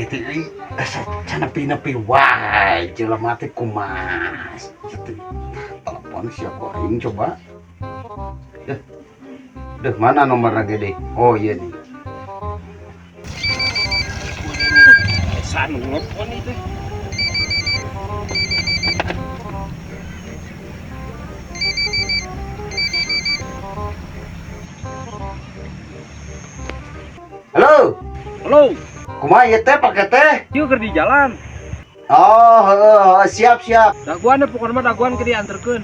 titi asa can nepi-nepi wae jelema teh kumas gitu. Telepon siapa aing coba. Deh mana nomorna gede? Oh iya nih. Sanu nelpon itu. Halo. Halo, Kumaha ieu teh pake teh? yuk keur di jalan. Oh, siap. Daguan deh pokoknya mah daguan ke dianterkeun.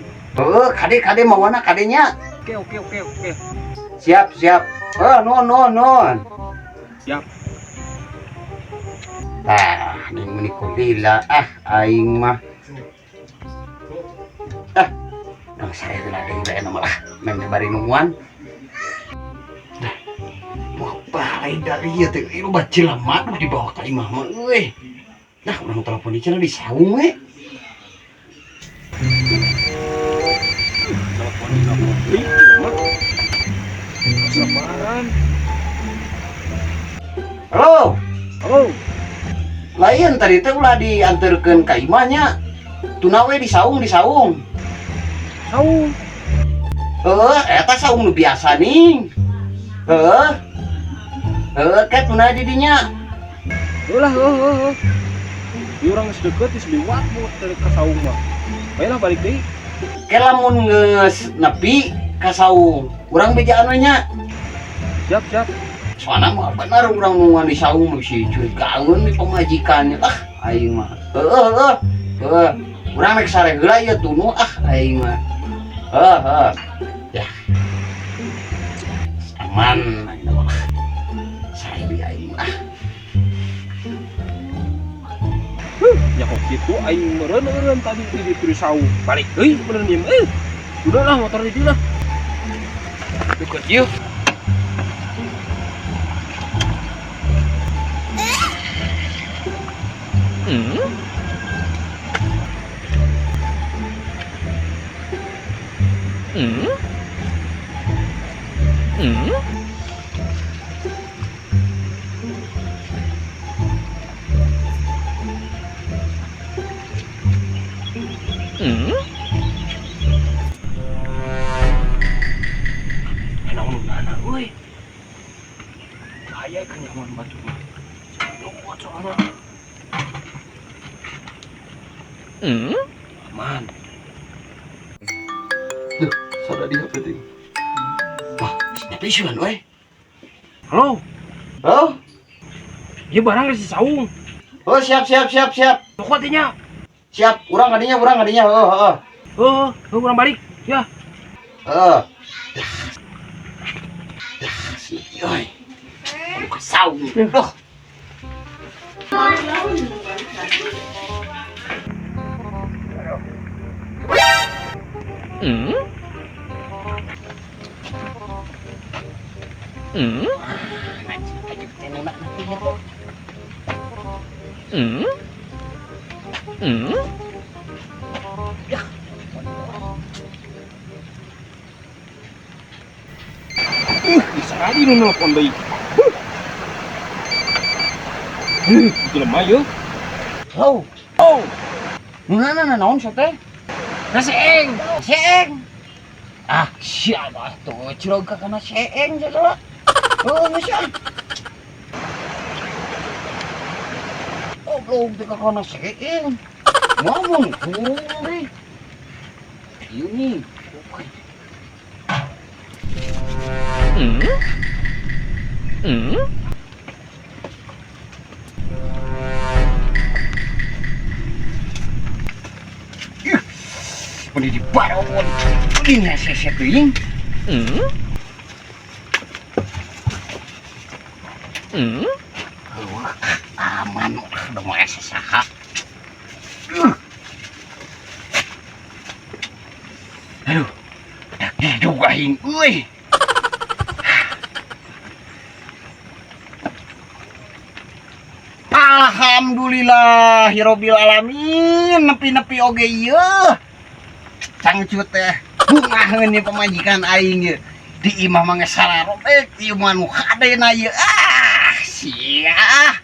Kade mawana kadenya. Oke. Siap. Non. Siap. Tah, ning meni kulila aing mah. Saya geus deui bae malah men bari nungguan. Mau balai dari ieu teh lu bacila mah di bawah ka imah mah euy. Nah, urang telepon ieu di saung we. Teleponin aku beli, mah. Sabaran. Halo. Lain tadi teh ulah dianterkeun ka imahnya. Tuna we di saung. Saung. Eta saung nu biasa ning. Kayak tuna di dinya. Ulah. Ieu urang geus deukeut geus liwat mau teh ka saung mah. Baiklah balik deui. Ke lamun geus nepi ka saung, urang beja anu nya. Siap. Soalna mah bener urang nungguan di saung si cuy gaeun di pemajikannya. Aing mah. Urang rek sare heula ieu tunu aing mah. Ya. Aman aing mah. Sare di aing mah. Ya kok gitu aing meureun tadi di dieu saung. Balik deui bener diem. Udahlah motor di dieu lah. Deket yuk. Naon euy. Bahaya kan nyaman batu mah. Lompat soalna. Aman. Duh, sada dia penting. Wah, spesial we. Halo, Oh, ieu barang geus di saung. siap. Toko atinya. Siap, urang kadinya. Urang balik. Ya. Yoy. Buka saung. Duh. Bisa aja lu nelfon deui. Itu lemah yuk. Oh. Mana naon sa teh? Seeng. Siapa tuh? Cirog ka kana seeng segala. Masya. Belum teh ka kana seeng. Ngomong kurung deh. Ieu nih. Ini di baron. Ini saya teuing. Aman udah mau saha. Aduh. Dah juga hing euy. Alhamdulillahirabbil alamin. Nepi-nepi oge ieu. Cangcut teh bungaheun nih pemajikan aing ieu. Di imah mah geus sararobek ieu mah nu kadena ieu. Sia.